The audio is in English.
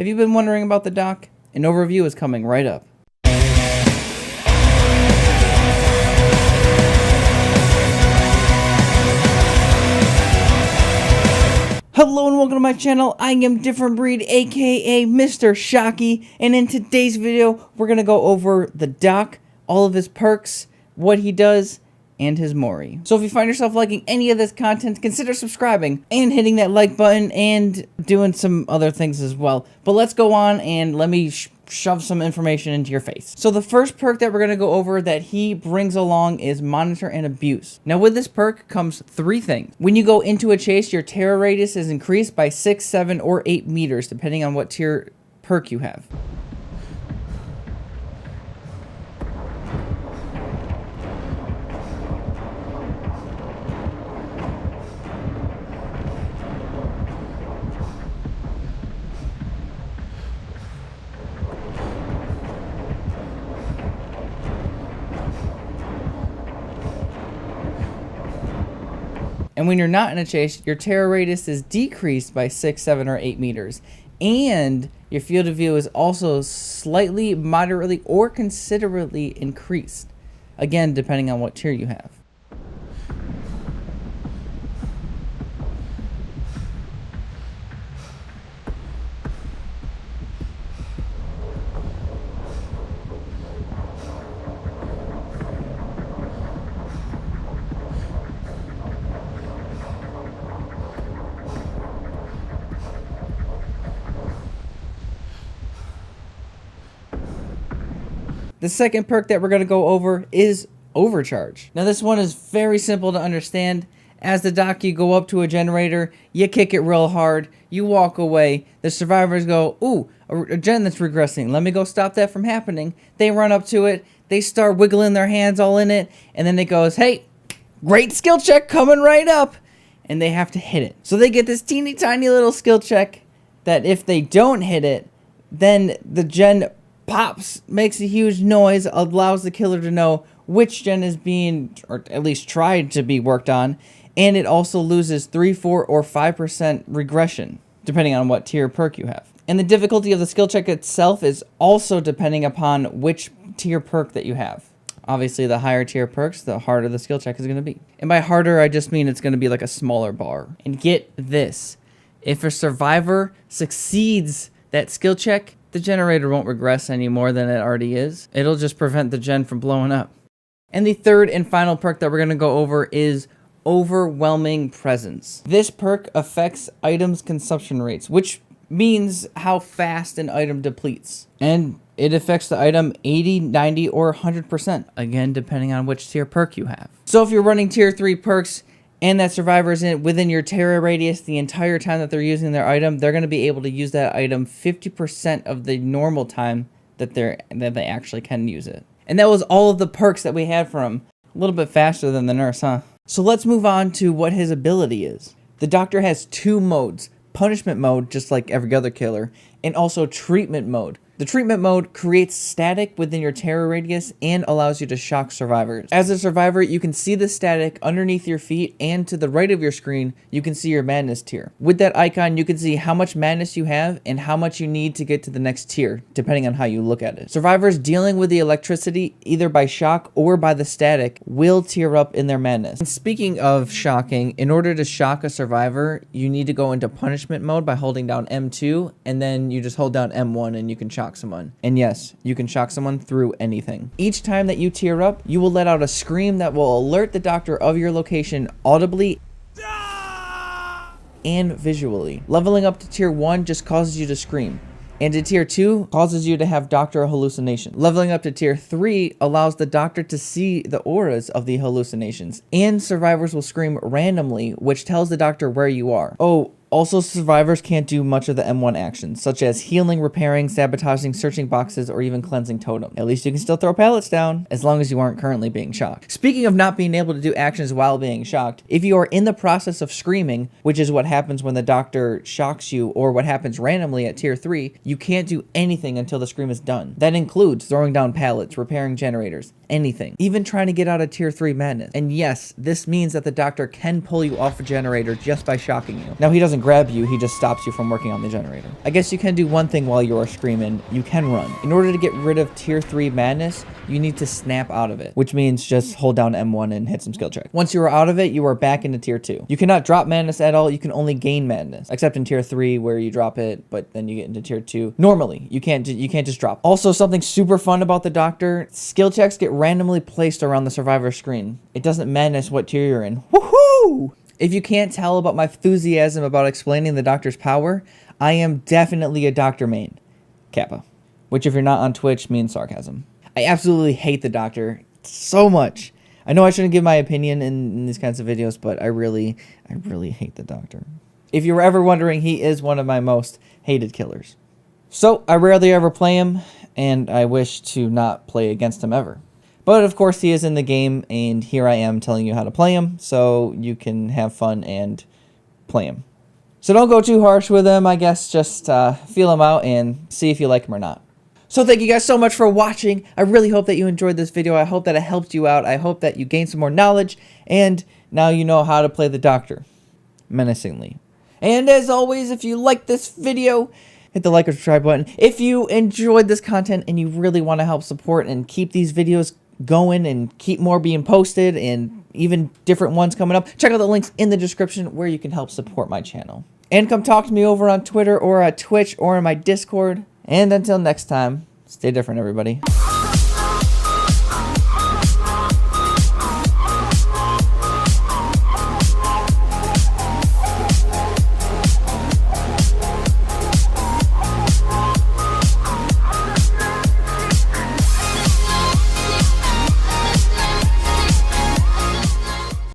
Have you been wondering about the doc? An overview is coming right up. Hello and welcome to my channel. I am Different Breed, aka Mr. Shocky, and in today's video, we're going to go over the doc, all of his perks, what he does, and his Mori. So if you find yourself liking any of this content, consider subscribing and hitting that like button and doing some other things as well. But let's go on and let me shove some information into your face. So the first perk that we're going to go over that he brings along is Monitor and Abuse. Now with this perk comes 3 things. When you go into a chase, your terror radius is increased by 6, 7, or 8 meters depending on what tier perk you have. And when you're not in a chase, your terror radius is decreased by 6, 7, or 8 meters. And your field of view is also slightly, moderately, or considerably increased. Again, depending on what tier you have. The second perk that we're going to go over is Overcharge. Now this one is very simple to understand. As the doc, you go up to a generator, you kick it real hard, you walk away, the survivors go, ooh, a gen that's regressing, let me go stop that from happening. They run up to it, they start wiggling their hands all in it, and then it goes, hey, great skill check coming right up, and they have to hit it. So they get this teeny tiny little skill check that if they don't hit it, then the gen pops, makes a huge noise, allows the killer to know which gen is being, or at least tried to be worked on, and it also loses 3, 4, or 5% regression, depending on what tier perk you have. And the difficulty of the skill check itself is also depending upon which tier perk that you have. Obviously, the higher tier perks, the harder the skill check is going to be. And by harder, I just mean it's going to be like a smaller bar. And get this, if a survivor succeeds that skill check, the generator won't regress any more than it already is. It'll just prevent the gen from blowing up. And the third and final perk that we're going to go over is Overwhelming Presence. This perk affects items' consumption rates, which means how fast an item depletes. And it affects the item 80, 90, or 100%. Again, depending on which tier perk you have. So if you're running tier 3 perks, and that survivor is within your terror radius the entire time that they're using their item, they're going to be able to use that item 50% of the normal time that they actually can use it. And that was all of the perks that we had for him. A little bit faster than the nurse, huh? So let's move on to what his ability is. The doctor has 2 modes. Punishment mode, just like every other killer, and also treatment mode. The treatment mode creates static within your terror radius and allows you to shock survivors. As a survivor, you can see the static underneath your feet, and to the right of your screen, you can see your madness tier. With that icon, you can see how much madness you have and how much you need to get to the next tier, depending on how you look at it. Survivors dealing with the electricity, either by shock or by the static, will tier up in their madness. And speaking of shocking, in order to shock a survivor, you need to go into punishment mode by holding down M2, and then you just hold down M1 and you can shock someone. And yes, you can shock someone through anything. Each time that you tier up, you will let out a scream that will alert the doctor of your location audibly and visually. Leveling up to tier 1 just causes you to scream. And to tier 2 causes you to have doctor hallucination. Leveling up to tier 3 allows the doctor to see the auras of the hallucinations. And survivors will scream randomly, which tells the doctor where you are. Oh, also, survivors can't do much of the M1 actions, such as healing, repairing, sabotaging, searching boxes, or even cleansing totem. At least you can still throw pallets down, as long as you aren't currently being shocked. Speaking of not being able to do actions while being shocked, if you are in the process of screaming, which is what happens when the doctor shocks you, or what happens randomly at tier 3, you can't do anything until the scream is done. That includes throwing down pallets, repairing generators, anything. Even trying to get out of tier 3 madness. And yes, this means that the doctor can pull you off a generator just by shocking you. Now, he doesn't doesn't grab you, he just stops you from working on the generator. I guess you can do one thing while you are screaming. You can run. In order to get rid of tier 3 madness, you need to snap out of it, which means just hold down M1 and hit some skill check. Once you are out of it, you are back into tier 2. You cannot drop madness at all. You can only gain madness, except in tier 3 where you drop it, but then you get into tier 2. Normally, you can't just drop. Also, something super fun about the doctor, skill checks get randomly placed around the survivor screen. It doesn't madness what tier you're in. Woohoo! If you can't tell about my enthusiasm about explaining the doctor's power, I am definitely a doctor main. Kappa. Which if you're not on Twitch means sarcasm. I absolutely hate the doctor so much. I know I shouldn't give my opinion in these kinds of videos, but I really hate the doctor. If you were ever wondering, he is one of my most hated killers. So I rarely ever play him, and I wish to not play against him ever. But of course he is in the game, and here I am telling you how to play him, so you can have fun and play him. So don't go too harsh with him, I guess just feel him out and see if you like him or not. So thank you guys so much for watching. I really hope that you enjoyed this video. I hope that it helped you out. I hope that you gained some more knowledge, and now you know how to play the doctor menacingly. And as always, if you like this video, hit the like or subscribe button. If you enjoyed this content and you really want to help support and keep these videos going and keep more being posted and even different ones coming up, check out the links in the description where you can help support my channel. And come talk to me over on Twitter or at Twitch or in my Discord. And until next time, stay different, everybody.